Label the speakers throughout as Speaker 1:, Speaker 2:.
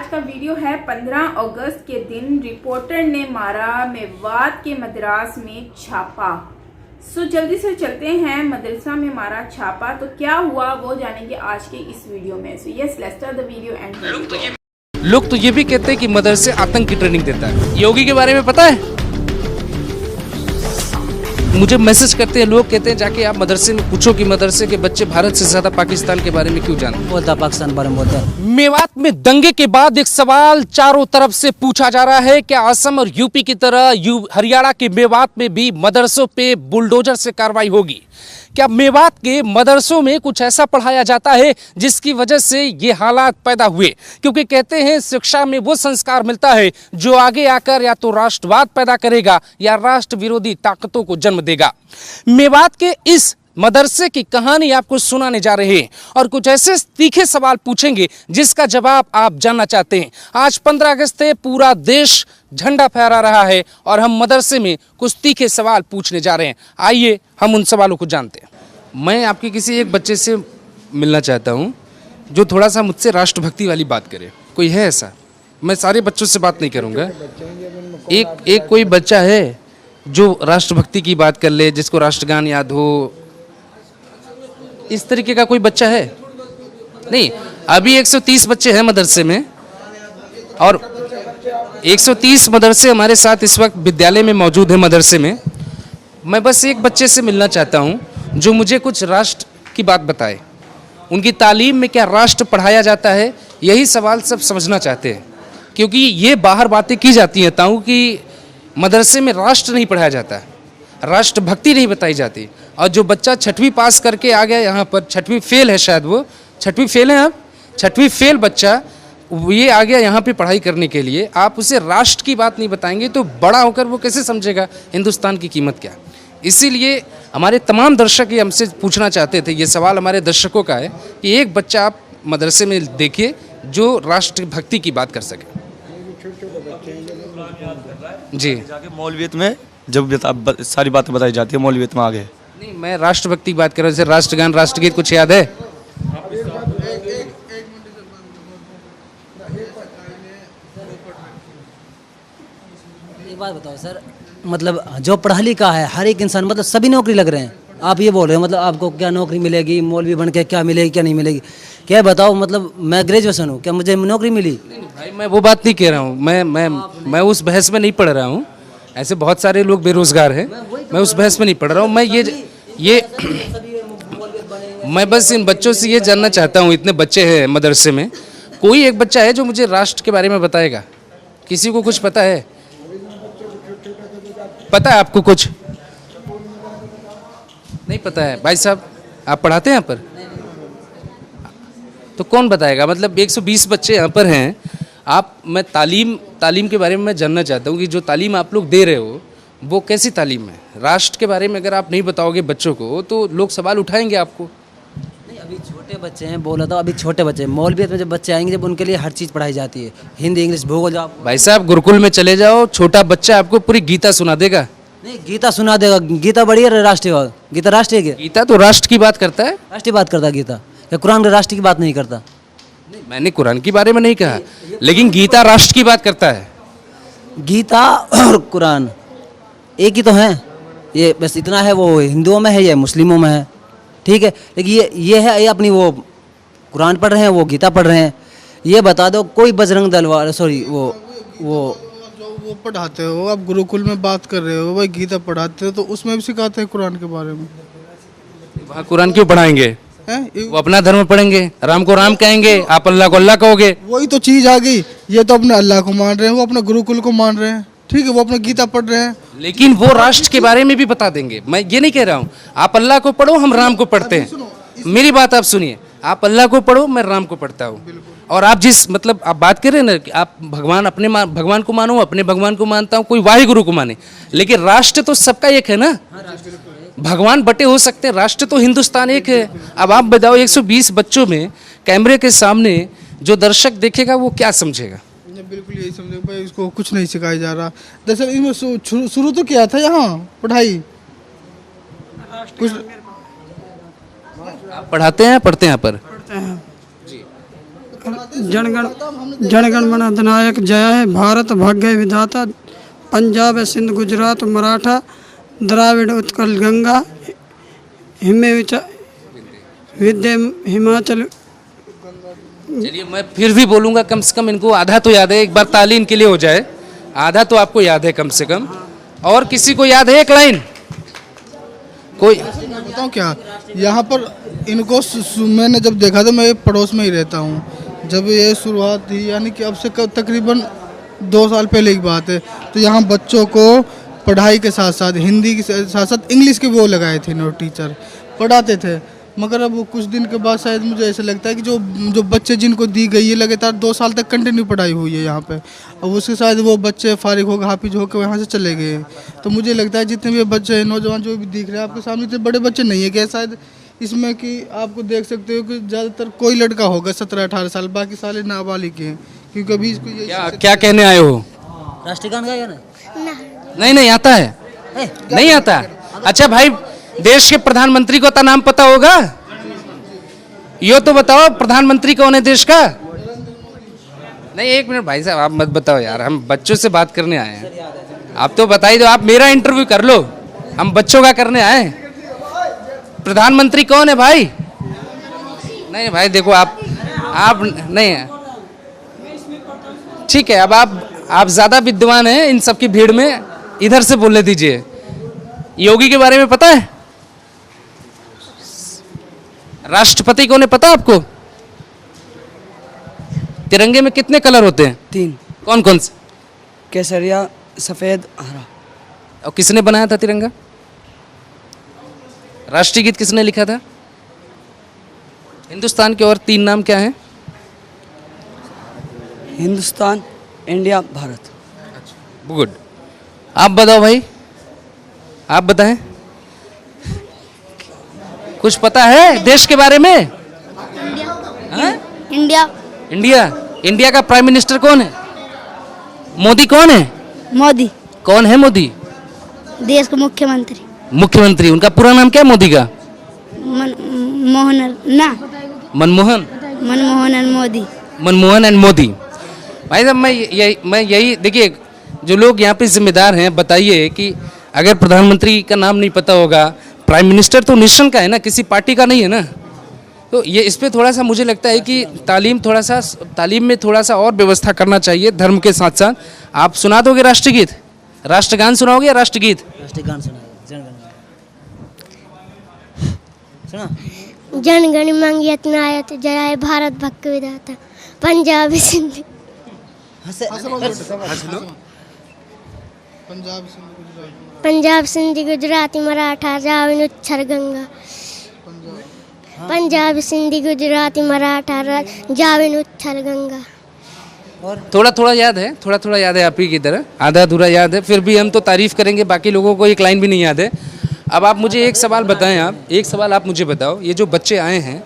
Speaker 1: का वीडियो है 15 अगस्त के दिन रिपोर्टर ने मारा मेवात के मद्रास में छापा। जल्दी से चलते हैं मदरसा में मारा छापा, तो क्या हुआ वो जानेंगे आज के इस वीडियो में। Let's start the video and
Speaker 2: लोग तो ये भी कहते हैं कि मदरसे आतंक की ट्रेनिंग देता है। योगी के बारे में पता है? मुझे मैसेज करते हैं लोग, कहते हैं जाके आप मदरसे में पूछो कि मदरसे के बच्चे भारत से ज्यादा पाकिस्तान के बारे में क्यों जानते हैं।
Speaker 3: बोलता पाकिस्तान बारे में बोलता है।
Speaker 2: मेवात में दंगे के बाद एक सवाल चारों तरफ से पूछा जा रहा है, क्या असम और यूपी की तरह हरियाणा के मेवात में भी मदरसों पे बुलडोजर से कार्रवाई होगी? क्या मेवात के मदरसों में कुछ ऐसा पढ़ाया जाता है जिसकी वजह से ये हालात पैदा हुए? क्योंकि कहते हैं शिक्षा में वो संस्कार मिलता है जो आगे आकर या तो राष्ट्रवाद पैदा करेगा या राष्ट्र विरोधी ताकतों को जन्म देगा। मेवात के इस मदरसे की कहानी आपको सुनाने जा रहे हैं और कुछ ऐसे तीखे सवाल पूछेंगे जिसका जवाब आप जानना चाहते हैं। आज 15 अगस्त है, पूरा देश झंडा फहरा रहा है और हम मदरसे में कुछ तीखे सवाल पूछने जा रहे हैं। आइए हम उन सवालों को जानते हैं। मैं आपके किसी एक बच्चे से मिलना चाहता हूं जो थोड़ा सा मुझसे राष्ट्रभक्ति वाली बात करे। कोई है ऐसा? मैं सारे बच्चों से बात नहीं करूंगा। एक कोई बच्चा है जो राष्ट्रभक्ति की बात कर ले, जिसको राष्ट्रगान याद हो, इस तरीके का कोई बच्चा है? नहीं, अभी 130 बच्चे हैं मदरसे में और 130 मदरसे हमारे साथ इस वक्त विद्यालय में मौजूद है। मदरसे में मैं बस एक बच्चे से मिलना चाहता हूं जो मुझे कुछ राष्ट्र की बात बताए। उनकी तालीम में क्या राष्ट्र पढ़ाया जाता है? यही सवाल सब समझना चाहते हैं, क्योंकि ये बाहर बातें की जाती हैं ताऊ कि मदरसे में राष्ट्र नहीं पढ़ाया जाता है, राष्ट्रभक्ति नहीं बताई जाती। और जो बच्चा 6वीं पास करके आ गया यहाँ पर, 6वीं फेल है शायद, वो 6वीं फेल है, आप 6वीं फेल बच्चा ये आ गया यहाँ पे पढ़ाई करने के लिए, आप उसे राष्ट्र की बात नहीं बताएंगे तो बड़ा होकर वो कैसे समझेगा हिंदुस्तान की कीमत क्या? इसीलिए हमारे तमाम दर्शक ये हमसे पूछना चाहते थे, ये सवाल हमारे दर्शकों का है कि एक बच्चा आप मदरसे में देखिए जो राष्ट्रभक्ति की बात कर सके। जी,
Speaker 4: जाके मौलवियत में जब सारी बातें बताई जाती है, मौलवियत में आगे
Speaker 2: नहीं, मैं राष्ट्रभक्ति की बात कर रहा हूँ। जैसे राष्ट्रगान, राष्ट्रगीत कुछ याद है?
Speaker 3: एक बात बताओ सर, मतलब जो पढ़ा लिखा है हर एक इंसान, मतलब सभी नौकरी लग रहे हैं। आप ये बोल रहे हो मतलब आपको क्या नौकरी मिलेगी, मौलवी बन के क्या मिलेगी क्या नहीं मिलेगी? क्या बताओ, मतलब मैं ग्रेजुएशन हूँ, क्या मुझे नौकरी मिली?
Speaker 2: नहीं भाई, मैं वो बात नहीं कह रहा हूँ। मैं उस बहस में नहीं पढ़ रहा हूँ। ऐसे बहुत सारे लोग बेरोजगार हैं, मैं उस बहस में नहीं पढ़ रहा हूँ। मैं बस इन बच्चों से ये जानना चाहता हूँ, इतने बच्चे हैं मदरसे में, कोई एक बच्चा है जो मुझे राष्ट्र के बारे में बताएगा? किसी को कुछ पता है? पता है आपको कुछ? नहीं पता है? भाई साहब, आप पढ़ाते हैं यहाँ पर? तो कौन बताएगा? मतलब 120 बच्चे यहाँ पर हैं। मैं तालीम के बारे में मैं जानना चाहता हूँ कि जो तालीम आप लोग दे रहे हो वो कैसी तालीम है? राष्ट्र के बारे में अगर आप नहीं बताओगे बच्चों को तो लोग सवाल उठाएंगे आपको।
Speaker 3: नहीं, अभी छोटे बच्चे हैं, बोला था अभी छोटे बच्चे हैं। मौलवियत में जब बच्चे आएंगे जब उनके लिए हर चीज़ पढ़ाई जाती है, हिंदी इंग्लिश भूगोल। जो
Speaker 2: भाई साहब, गुरुकुल में चले जाओ, छोटा बच्चा आपको पूरी गीता सुना देगा।
Speaker 3: नहीं, गीता सुना देगा। गीता बड़ी है राष्ट्रीय? गीता राष्ट्रीय है?
Speaker 2: गीता तो राष्ट्र की बात करता है।
Speaker 3: राष्ट्रीय बात करता गीता? क्या कुरान राष्ट्र की बात नहीं करता?
Speaker 2: नहीं, मैंने कुरान के बारे में नहीं कहा, लेकिन गीता राष्ट्र की बात करता है।
Speaker 3: गीता और कुरान एक ही तो हैं। ये बस इतना है, वो हिंदुओं में है, ये मुस्लिमों में है, ठीक है। लेकिन ये है, ये अपनी वो कुरान पढ़ रहे हैं, वो गीता पढ़ रहे हैं। ये बता दो कोई बजरंग दल वाला, सॉरी
Speaker 5: वो पढ़ाते हो आप, गुरुकुल में बात कर रहे हो, वही गीता पढ़ाते हो तो उसमें भी सिखाते हैं कुरान के बारे में।
Speaker 2: वहाँ कुरान क्यों पढ़ाएंगे?
Speaker 5: हैं?
Speaker 2: वो अपना धर्म पढ़ेंगे, राम को राम कहेंगे, आप अल्लाह को अल्लाह कहोगे।
Speaker 5: वही तो चीज आ गई। ये तो अपने अल्लाह को मान रहे हैं, वो अपने गुरुकुल को मान रहे हैं, ठीक है, वो अपना गीता पढ़ रहे हैं।
Speaker 2: लेकिन वो राष्ट्र के बारे में भी बता देंगे। मैं ये नहीं कह रहा हूँ आप अल्लाह को पढ़ो, हम राम को पढ़ते हैं। मेरी बात आप सुनिए, आप अल्लाह को पढ़ो, मैं राम को पढ़ता हूँ। और आप जिस मतलब आप बात कर रहे हैं ना कि आप भगवान को मानो, अपने भगवान को मानता हूँ, कोई वाहे गुरु को माने, लेकिन राष्ट्र तो सबका एक है ना। भगवान बटे हो सकते हैं, राष्ट्र तो हिंदुस्तान एक है। अब आप बताओ 120 बच्चों में कैमरे के सामने जो दर्शक देखेगा वो क्या समझेगा?
Speaker 5: बिल्कुल यही समझो भाई, इसको कुछ नहीं सिखाया जा रहा। दरअसल इसमें शुरू तो क्या था यहाँ पढ़ाई कुछ।
Speaker 2: आप पढ़ाते हैं, पढ़ते हैं यहाँ पर?
Speaker 5: पढ़ते हैं
Speaker 2: जी।
Speaker 6: जनगण मन अधिनायक जय है, भारत भाग्य विधाता, पंजाब सिंध गुजरात मराठा द्राविड़ उत्कल गंगा विद्या हिमाचल।
Speaker 2: चलिए मैं फिर भी बोलूंगा, कम से कम इनको आधा तो याद है, एक बार ताली इनके लिए हो जाए, आधा तो आपको याद है कम से कम। और किसी को याद है एक लाइन कोई?
Speaker 5: बताऊँ क्या, यहाँ पर इनको मैंने जब देखा था, मैं पड़ोस में ही रहता हूँ, जब ये शुरुआत थी यानी कि अब से तकरीबन 2 साल पहले की बात है, तो यहाँ बच्चों को पढ़ाई के साथ साथ हिंदी के साथ साथ इंग्लिश के वो लगाए थे, नो टीचर पढ़ाते थे। मगर अब वो कुछ दिन के बाद शायद मुझे ऐसा लगता है कि जो बच्चे जिनको दी गई है लगातार 2 साल तक कंटिन्यू पढ़ाई हुई है यहाँ पे, अब उसके शायद वो बच्चे फारिग होकर हाफिज होकर वहाँ से चले गए। तो मुझे लगता है जितने भी बच्चे हैं, नौजवान जो भी दिख रहे हैं आपके सामने, इतने बड़े बच्चे नहीं है क्या शायद इसमें कि आपको देख सकते हो कि ज़्यादातर कोई लड़का होगा 17-18 साल, बाकी सारे नाबालिग हैं, क्योंकि अभी इसको
Speaker 2: क्या कहने आए हो?
Speaker 3: राष्ट्रगान गाया ना?
Speaker 2: नहीं आता है, नहीं आता। अच्छा भाई, देश के प्रधानमंत्री को तो नाम पता होगा, यो तो बताओ प्रधानमंत्री कौन है देश का? नहीं, एक मिनट भाई साहब, आप मत बताओ यार, हम बच्चों से बात करने आए हैं, आप तो बता ही दो, आप मेरा इंटरव्यू कर लो, हम बच्चों का करने आए हैं। प्रधानमंत्री कौन है भाई? नहीं भाई देखो, आप नहीं है, ठीक है। अब आप ज्यादा विद्वान हैं इन सब की भीड़ में, इधर से बोलने दीजिए। योगी के बारे में पता है? राष्ट्रपति कौन है पता आपको? तिरंगे में कितने कलर होते हैं?
Speaker 6: 3।
Speaker 2: कौन कौन से?
Speaker 6: केसरिया, सफ़ेद, हरा।
Speaker 2: और किसने बनाया था तिरंगा? राष्ट्रीय गीत किसने लिखा था? हिंदुस्तान के और 3 नाम क्या हैं?
Speaker 6: हिंदुस्तान, इंडिया, भारत।
Speaker 2: गुड। आप बताओ भाई, आप बताएं, कुछ पता है देश के बारे में? हाँ? इंडिया का प्राइम मिनिस्टर कौन है? मोदी कौन है?
Speaker 7: मोदी।
Speaker 2: कौन है मोदी?
Speaker 7: देश का
Speaker 2: मुख्यमंत्री। उनका पूरा नाम क्या है मोदी का? मनमोहन एंड मोदी। भाई साहब, मैं यही देखिए, जो लोग यहाँ पे जिम्मेदार हैं, बताइए कि अगर प्रधानमंत्री का नाम नहीं पता होगा, प्राइम मिनिस्टर तो नेशन का है ना, किसी पार्टी का नहीं है ना, तो ये इस पे थोड़ा सा मुझे लगता है कि तालीम में थोड़ा सा और व्यवस्था करना चाहिए धर्म के साथ साथ। आप सुना दोगे राष्ट्रगीत? राष्ट्रगान सुनाओगे या राष्ट्रगीत?
Speaker 3: राष्ट्रगान सुना।
Speaker 7: जनगण मन यत्नायत जय भारत भक्त विधाता, पंजाब सिंध पंजाब सिंध गुजराती मराठा जाविन उच्छर गंगा, पंजाब सिंधी गुजराती मराठा जाविन उच्छर गंगा।
Speaker 2: थोड़ा याद है आप ही की तरह, आधा अधूरा याद है, फिर भी हम तो तारीफ करेंगे, बाकी लोगों को एक लाइन भी नहीं याद है। अब आप मुझे एक सवाल बताएं, आप मुझे बताओ, ये जो बच्चे आए हैं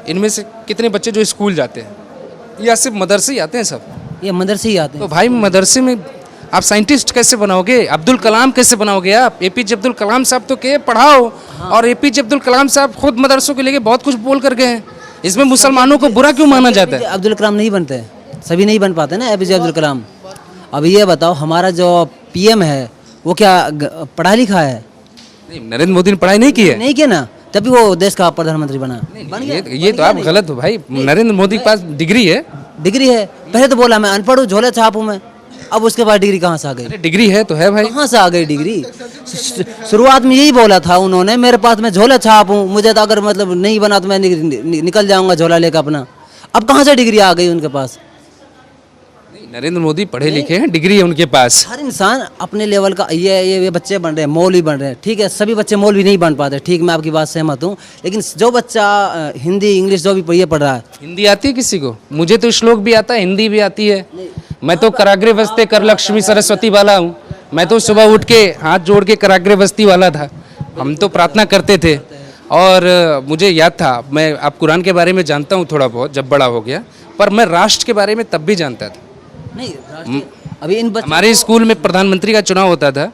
Speaker 2: इनमें से कितने बच्चे जो स्कूल जाते हैं या सिर्फ मदरसे ही आते हैं? सब
Speaker 3: ये मदरसे ही आते हैं।
Speaker 2: तो भाई मदरसे में आप साइंटिस्ट कैसे बनाओगे? अब्दुल कलाम कैसे बनाओगे? आप एपीजे अब्दुल कलाम साहब तो के पढ़ाओ, और एपीजे अब्दुल कलाम साहब खुद मदरसों के लेके बहुत कुछ बोल कर गए हैं, इसमें मुसलमानों को बुरा क्यों माना जाता है?
Speaker 3: अब्दुल कलाम नहीं बनते, सभी नहीं बन पाते ना एपीजे अब्दुल कलाम। अब ये बताओ, हमारा जो पीएम है वो क्या पढ़ा लिखा है?
Speaker 2: नहीं, नरेंद्र मोदी ने पढ़ाई नहीं की है।
Speaker 3: नहीं किया ना, तभी वो देश का प्रधानमंत्री बना।
Speaker 2: ये तो आप गलत हो भाई, नरेंद्र मोदी के पास डिग्री है।
Speaker 3: डिग्री है? पहले तो बोला मैं अनपढ़ हूँ, झोले छापू मैं, अब उसके बाद डिग्री कहाँ से आ गई?
Speaker 2: डिग्री है तो है भाई,
Speaker 3: कहाँ से आ गई डिग्री? शुरुआत में यही बोला था उन्होंने, मेरे पास मैं झोला छाप हूँ, मुझे तो अगर मतलब नहीं बना तो मैं निकल जाऊंगा झोला लेकर अपना। अब कहाँ से डिग्री आ गई उनके पास?
Speaker 2: नरेंद्र मोदी पढ़े लिखे हैं, डिग्री है उनके पास।
Speaker 3: हर इंसान अपने लेवल का, ये बच्चे बन रहे हैं, मौलवी बन रहे हैं, ठीक है, सभी बच्चे मौलवी नहीं बन पाते, ठीक, मैं आपकी बात सहमत हूँ, लेकिन जो बच्चा हिंदी इंग्लिश जो भी ये पढ़ रहा है। हिंदी
Speaker 2: आती है किसी को? मुझे तो श्लोक भी आता है, हिंदी भी आती है। मैं तो कराग्रे वस्ते कर लक्ष्मी सरस्वती वाला हूँ, मैं तो सुबह उठ के हाथ जोड़ के कराग्रे वस्ती वाला था, हम तो प्रार्थना करते थे। और मुझे याद था, मैं आप कुरान के बारे में जानता हूँ थोड़ा बहुत जब बड़ा हो गया, पर मैं राष्ट्र के बारे में तब भी जानता था।
Speaker 3: नहीं, अभी
Speaker 2: हमारे स्कूल में प्रधानमंत्री का चुनाव होता था,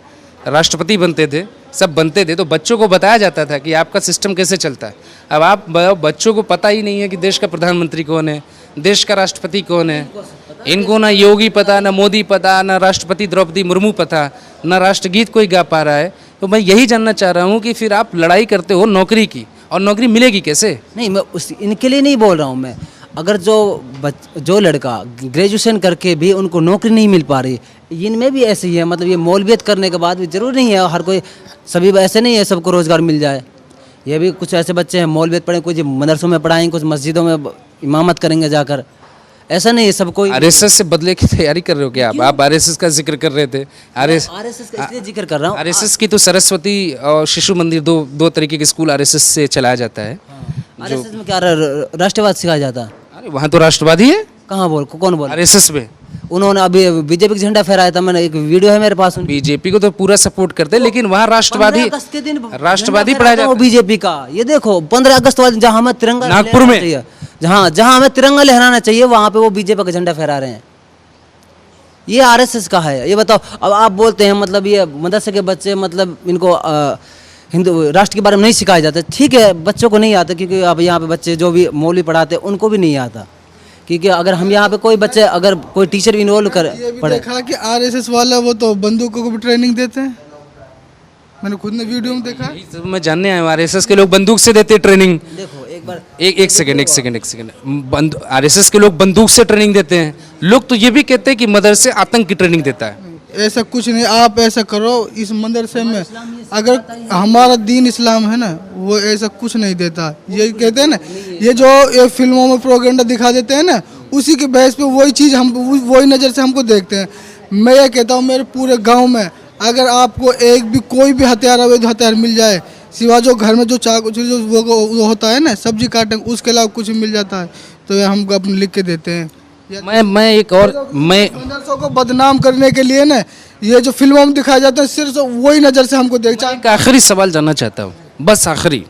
Speaker 2: राष्ट्रपति बनते थे, सब बनते थे, तो बच्चों को बताया जाता था कि आपका सिस्टम कैसे चलता है। अब आप बच्चों को पता ही नहीं है कि देश का प्रधानमंत्री कौन है, देश का राष्ट्रपति कौन है? इनको ना योगी पता, ना मोदी पता, ना राष्ट्रपति द्रौपदी मुर्मू पता, ना राष्ट्रगीत कोई गा पा रहा है। तो मैं यही जानना चाह रहा हूँ कि फिर आप लड़ाई करते हो नौकरी की, और नौकरी मिलेगी कैसे?
Speaker 3: नहीं, मैं इनके लिए नहीं बोल रहा हूँ मैं। अगर जो लड़का ग्रेजुएशन करके भी उनको नौकरी नहीं मिल पा रही, इनमें भी ऐसे ही है। मतलब ये मौलवियत करने के बाद भी जरूरी नहीं है हर कोई, सभी ऐसे नहीं है सबको रोज़गार मिल जाए। ये भी कुछ ऐसे बच्चे हैं मौलवियत पढ़े, कुछ मदरसों में पढ़ाएंगे, कुछ मस्जिदों में इमामत करेंगे जाकर, ऐसा नहीं है सबको।
Speaker 2: आरएसएस से बदले की तैयारी कर रहे हो क्या आप आरएसएस का जिक्र कर रहे थे।
Speaker 3: आरएसएस का इसलिए जिक्र कर रहा हूँ।
Speaker 2: आरएसएस की तो सरस्वती और शिशु मंदिर दो तरीके के स्कूल आरएसएस से चलाया जाता है।
Speaker 3: आरएसएस में क्या राष्ट्रवाद सिखाया जाता है?
Speaker 2: अरे वहाँ तो राष्ट्रवादी है।
Speaker 3: कहाँ कौन बोल?
Speaker 2: आरएसएस में
Speaker 3: उन्होंने अभी बीजेपी का झंडा फहराया था, मैंने एक वीडियो है मेरे पास।
Speaker 2: बीजेपी को तो पूरा सपोर्ट करते हैं, लेकिन वहाँ राष्ट्रवादी
Speaker 3: 15 अगस्त के दिन
Speaker 2: राष्ट्रवादी
Speaker 3: झंडा
Speaker 2: पढ़ाया
Speaker 3: फहराता
Speaker 2: जाता
Speaker 3: है बीजेपी का। ये देखो 15 अगस्त वाले जहाँ हमें तिरंगा
Speaker 2: नागपुर
Speaker 3: लहराना
Speaker 2: में।
Speaker 3: चाहिए, जहाँ हमें तिरंगा लहराना चाहिए वहाँ पे वो बीजेपी का झंडा फहरा रहे हैं। ये आरएसएस का है। ये बताओ, अब आप बोलते हैं मतलब ये मदरसे के बच्चे, मतलब इनको हिंदू राष्ट्र के बारे में नहीं सिखाया जाता। ठीक है, बच्चों को नहीं आता, क्योंकि अब यहाँ पे बच्चे जो भी मौलवी पढ़ाते हैं उनको भी नहीं आता। क्योंकि अगर हम यहाँ पे कोई बच्चे, अगर कोई टीचर इन्वॉल्व कर
Speaker 5: ये भी
Speaker 3: पढ़े।
Speaker 5: देखा कि आरएसएस वाला वो तो बंदूकों को भी ट्रेनिंग देते हैं, मैंने खुद ने वीडियो में देखा है।
Speaker 2: यही सब मैं जानने आया हूँ, आरएसएस के लोग बंदूक से देते ट्रेनिंग।
Speaker 3: देखो एक बार
Speaker 2: एक सेकंड, आरएसएस के लोग बंदूक से ट्रेनिंग देते हैं। लोग तो ये भी कहते हैं कि मदरसे आतंक की ट्रेनिंग देता है।
Speaker 5: ऐसा कुछ नहीं, आप ऐसा करो इस मदरसे में, अगर हमारा दीन इस्लाम है ना, वो ऐसा कुछ नहीं देता। ये कहते हैं ना, ये जो ये फिल्मों में प्रोपेगेंडा दिखा देते हैं ना, उसी के बेस पे वही चीज़ हम वही नज़र से हमको देखते हैं। मैं ये कहता हूँ मेरे पूरे गांव में अगर आपको एक भी कोई भी हथियार, अवैध हथियार मिल जाए, सिवा जो घर में जो चाकू जो वो होता है ना सब्जी काटने, उसके अलावा कुछ मिल जाता है तो ये हम अपने लिख के देते हैं।
Speaker 2: मैं एक और मैं
Speaker 5: मदरसों को बदनाम करने के लिए ना ये जो फिल्मों में दिखाया जाता है, सिर्फ वही नज़र से हमको देखता है।
Speaker 2: एक आखिरी सवाल जानना चाहता हूँ, बस आखिरी।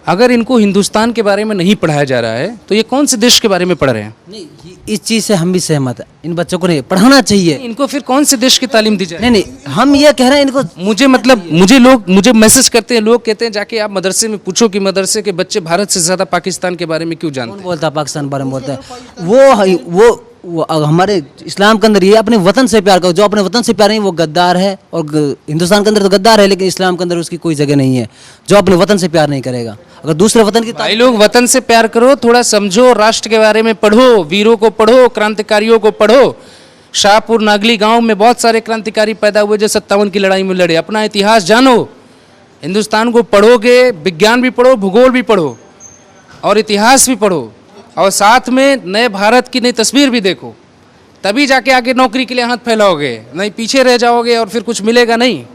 Speaker 2: अगर इनको हिंदुस्तान के बारे में नहीं पढ़ाया जा रहा है तो ये कौन से देश के बारे में पढ़ रहे हैं?
Speaker 3: नहीं, इस चीज़ से हम भी सहमत हैं। इन बच्चों को नहीं पढ़ाना चाहिए।
Speaker 2: इनको फिर कौन से देश की तालीम दी जाए?
Speaker 3: नहीं, हम ये कह रहे हैं इनको।
Speaker 2: मुझे मैसेज करते हैं लोग, कहते हैं जाके आप मदरसे में पूछो कि मदरसे के बच्चे भारत से ज़्यादा पाकिस्तान के बारे में क्यों जानते
Speaker 3: कौन
Speaker 2: हैं?
Speaker 3: बोलता है पाकिस्तान के बारे में बोलता है? वो हमारे इस्लाम के अंदर ये अपने वतन से प्यार करो। जो अपने वतन से प्यार नहीं वो गद्दार है, और हिंदुस्तान के अंदर तो गद्दार है, लेकिन इस्लाम के अंदर उसकी कोई जगह नहीं है। जो अपने वतन से प्यार नहीं करेगा, अगर दूसरे वतन की
Speaker 2: भाई लोग, वतन से प्यार करो, थोड़ा समझो, राष्ट्र के बारे में पढ़ो, वीरों को पढ़ो, क्रांतिकारियों को पढ़ो। शाहपुर नागली गांव में बहुत सारे क्रांतिकारी पैदा हुए जो 57 की लड़ाई में लड़े। अपना इतिहास जानो, हिंदुस्तान को पढ़ोगे, विज्ञान भी पढ़ो, भूगोल भी पढ़ो, और इतिहास भी पढ़ो, और साथ में नए भारत की नई तस्वीर भी देखो, तभी जाके आगे नौकरी के लिए हाथ फैलाओगे, नहीं पीछे रह जाओगे और फिर कुछ मिलेगा नहीं।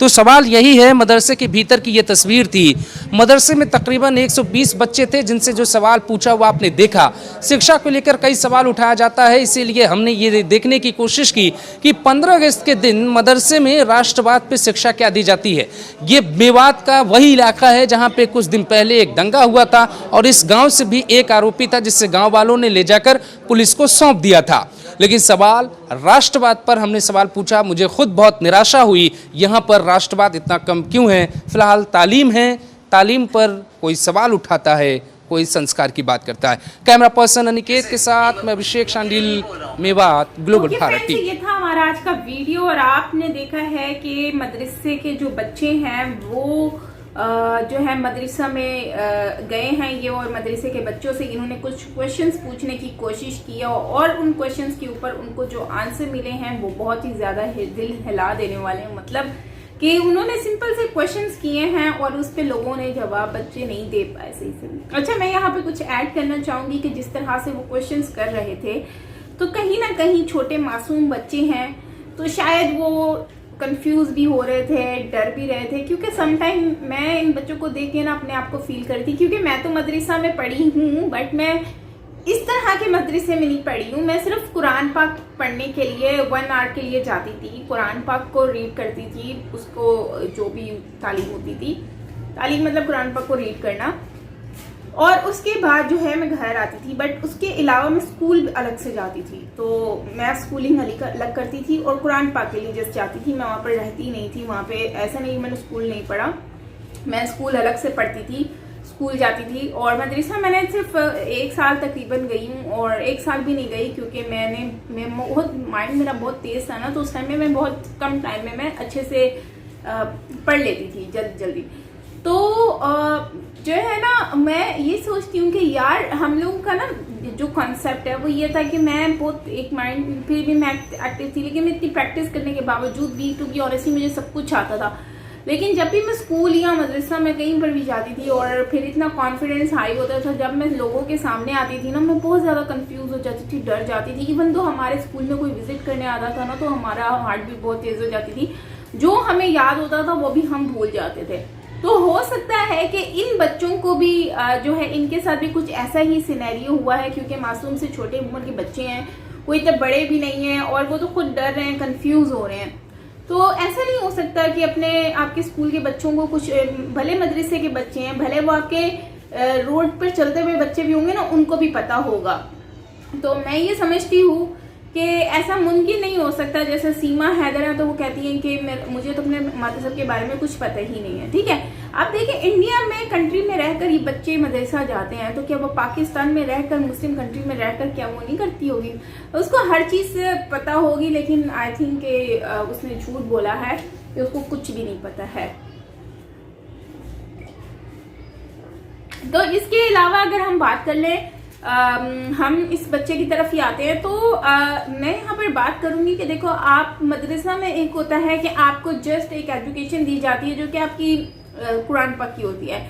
Speaker 2: तो सवाल यही है, मदरसे के भीतर की ये तस्वीर थी। मदरसे में तकरीबन 120 बच्चे थे जिनसे जो सवाल पूछा वो आपने देखा। शिक्षा को लेकर कई सवाल उठाया जाता है, इसीलिए हमने ये देखने की कोशिश की कि 15 अगस्त के दिन मदरसे में राष्ट्रवाद पे शिक्षा क्या दी जाती है। ये मेवात का वही इलाका है जहाँ पे कुछ दिन पहले एक दंगा हुआ था, और इस गाँव से भी एक आरोपी था जिससे गाँव वालों ने ले जाकर पुलिस को सौंप दिया था। लेकिन सवाल राष्ट्रवाद पर हमने सवाल पूछा, मुझे खुद बहुत निराशा हुई, यहाँ पर राष्ट्रवाद इतना कम क्यों है। फिलहाल तालीम है, तालीम पर कोई सवाल उठाता है, कोई संस्कार की बात करता है। कैमरा पर्सन अनिकेत के साथ मैं अभिषेक शांडिल, मेवात, ग्लोबल भारत टीवी।
Speaker 1: ये था हमारा आज का वीडियो, और आपने देखा है कि मदरसे के जो बच्चे हैं वो जो है मदरसा में गए हैं ये, और मदरसे के बच्चों से इन्होंने कुछ क्वेश्चंस पूछने की कोशिश की, और उन क्वेश्चंस के ऊपर उनको जो आंसर मिले हैं वो बहुत ही ज्यादा दिल हिला देने वाले हैं। मतलब कि उन्होंने सिंपल से क्वेश्चंस किए हैं और उस पे लोगों ने जवाब बच्चे नहीं दे पाए सही से। अच्छा, मैं यहाँ पे कुछ ऐड करना चाहूंगी कि जिस तरह से वो क्वेश्चंस कर रहे थे, तो कहीं ना कहीं छोटे मासूम बच्चे हैं, तो शायद वो कंफ्यूज भी हो रहे थे, डर भी रहे थे, क्योंकि समटाइम मैं इन बच्चों को देख के ना अपने आप को फील करती, क्योंकि मैं तो मदरसा में पढ़ी हूँ, बट मैं इस तरह के मदरसे में नहीं पढ़ी हूँ। मैं सिर्फ कुरान पाक पढ़ने के लिए 1 आवर के लिए जाती थी, कुरान पाक को रीड करती थी, उसको जो भी तालीम होती थी, तालीम मतलब कुरान पाक को रीड करना, और उसके बाद जो है मैं घर आती थी। बट उसके अलावा मैं स्कूल अलग से जाती थी, तो मैं स्कूलिंग अलग करती थी, और कुरान पाक के लिए जस्ट जाती थी। मैं वहाँ पर रहती नहीं थी, वहाँ पे ऐसा नहीं मैंने स्कूल नहीं पढ़ा, मैं स्कूल अलग से पढ़ती थी। स्कूल जाती थी और मदरसा मैंने सिर्फ 1 साल तकरीबन गई हूँ, और 1 साल भी नहीं गई क्योंकि मैं बहुत माइंड मेरा बहुत तेज़ था ना, तो उस टाइम में मैं बहुत कम टाइम में मैं अच्छे से पढ़ लेती थी जल्दी। तो जो है ना, मैं ये सोचती हूँ कि यार हम लोगों का ना जो कॉन्सेप्ट है वो ये था कि मैं बहुत एक माइंड, फिर भी मैं एक्टिव थी, लेकिन मैं इतनी प्रैक्टिस करने के बावजूद भी टू बी ऑनेस्टली मुझे सब कुछ आता था। लेकिन जब भी मैं स्कूल या मदरसा में कहीं पर भी जाती थी और फिर इतना कॉन्फिडेंस हाई होता था, जब मैं लोगों के सामने आती थी ना, मैं बहुत ज़्यादा कंफ्यूज हो जाती थी, डर जाती थी। इवन तो हमारे स्कूल में कोई विजिट करने आता था ना, तो हमारा हार्ट बीट बहुत तेज़ हो जाती थी, जो हमें याद होता था वो भी हम भूल जाते थे। तो हो सकता है कि इन बच्चों को भी जो है इनके साथ भी कुछ ऐसा ही सिनेरियो हुआ है, क्योंकि मासूम से छोटे उम्र के बच्चे हैं, कोई इतने बड़े भी नहीं हैं और वो तो खुद डर रहे हैं, कंफ्यूज हो रहे हैं। तो ऐसा नहीं हो सकता कि आपके स्कूल के बच्चों को कुछ, भले मदरसे के बच्चे हैं, भले वो आपके रोड पर चलते हुए बच्चे भी होंगे ना, उनको भी पता होगा। तो मैं ये समझती हूँ कि ऐसा मुमकिन नहीं हो सकता। जैसे सीमा हैदर है तो वो कहती हैं कि मुझे तो अपने मदरसे के बारे में कुछ पता ही नहीं है। ठीक है, आप देखिए इंडिया में कंट्री में रहकर ये बच्चे मदरसा जाते हैं, तो क्या वो पाकिस्तान में रहकर, मुस्लिम कंट्री में रहकर क्या वो नहीं करती होगी? उसको हर चीज़ पता होगी, लेकिन आई थिंक उसने झूठ बोला है कि उसको कुछ भी नहीं पता है। तो इसके अलावा अगर हम बात कर लें, हम इस बच्चे की तरफ ही आते हैं, तो मैं यहाँ पर बात करूंगी कि देखो, आप मदरसा में एक होता है कि आपको जस्ट एक एजुकेशन दी जाती है जो कि आपकी कुरान पाक की होती है।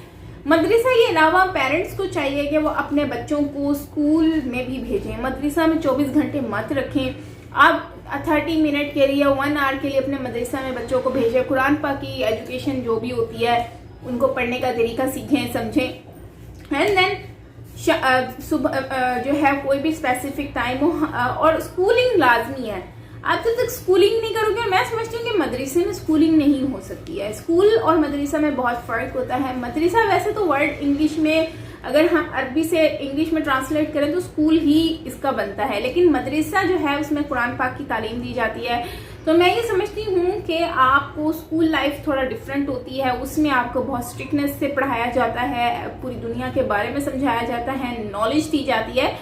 Speaker 1: मदरसा के अलावा पेरेंट्स को चाहिए कि वो अपने बच्चों को स्कूल में भी भेजें। मदरसा में 24 घंटे मत रखें। आप 30 मिनट के लिए, 1 आवर के लिए अपने मदरसा में बच्चों को भेजें। कुरान पाक की एजुकेशन जो भी होती है उनको पढ़ने का तरीका सीखें, समझें। एंड देन सुबह जो है कोई भी स्पेसिफिक टाइम हो, और स्कूलिंग लाजमी है। आप जब तक स्कूलिंग नहीं करोगे, मैं समझती हूँ कि मदरसे में स्कूलिंग नहीं हो सकती है। स्कूल और मदरसा में बहुत फ़र्क होता है। मदरसा वैसे तो वर्ड इंग्लिश में, अगर हम अरबी से इंग्लिश में ट्रांसलेट करें तो स्कूल ही इसका बनता है, लेकिन मदरसा जो है उसमें कुरान पाक की तालीम दी जाती है। तो मैं ये समझती हूँ कि आपको स्कूल लाइफ थोड़ा डिफरेंट होती है, उसमें आपको बहुत स्ट्रिक्टनेस से पढ़ाया जाता है, पूरी दुनिया के बारे में समझाया जाता है, नॉलेज दी जाती है।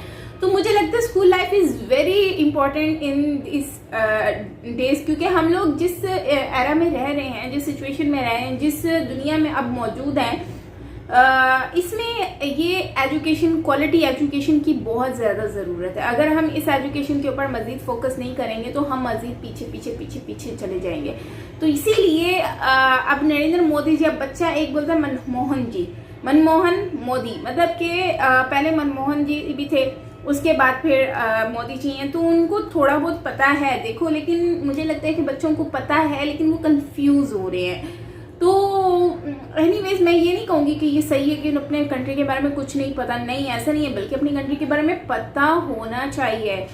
Speaker 1: तो मुझे लगता है school life is very important in इस डेज, क्योंकि हम लोग जिस एरा में रह रहे हैं, जिस सिचुएशन में रह रहे हैं, जिस दुनिया में अब मौजूद हैं, इसमें ये एजुकेशन, क्वालिटी एजुकेशन की बहुत ज़्यादा ज़रूरत है। अगर हम इस एजुकेशन के ऊपर मज़ीद फोकस नहीं करेंगे तो हम मज़ीद पीछे चले जाएंगे। तो इसीलिए अब नरेंद्र मोदी जी, अब बच्चा एक बोलता है मनमोहन मोदी, मतलब कि पहले मनमोहन जी भी थे, उसके बाद फिर मोदी जी हैं, तो उनको थोड़ा बहुत पता है देखो, लेकिन मुझे लगता है कि बच्चों को पता है लेकिन वो कंफ्यूज हो रहे हैं। तो एनीवेज मैं ये नहीं कहूँगी कि ये सही है कि अपने कंट्री के बारे में कुछ नहीं पता, नहीं ऐसा नहीं है, बल्कि अपनी कंट्री के बारे में पता होना चाहिए।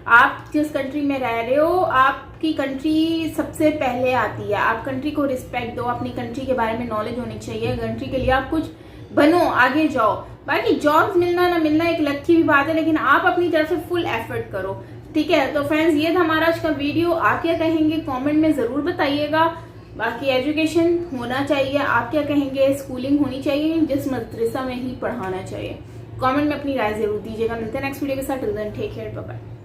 Speaker 1: आप जिस कंट्री में रह रहे हो, आपकी कंट्री सबसे पहले आती है, आप कंट्री को रिस्पेक्ट दो, अपनी कंट्री के बारे में नॉलेज होनी चाहिए, कंट्री के लिए आप कुछ बनो, आगे जाओ। बाकी जॉब्स मिलना ना मिलना एक लक की भी बात है, लेकिन आप अपनी तरफ से फुल एफर्ट करो। ठीक है, तो फ्रेंड्स ये था हमारा आज का वीडियो। आप क्या कहेंगे कमेंट में ज़रूर बताइएगा। बाकी एजुकेशन होना चाहिए, आप क्या कहेंगे, स्कूलिंग होनी चाहिए, जिस मदरसा में ही पढ़ाना चाहिए। कमेंट में अपनी राय जरूर दीजिएगा। मिलते हैं नेक्स्ट वीडियो के साथ। Till then take care, bye bye.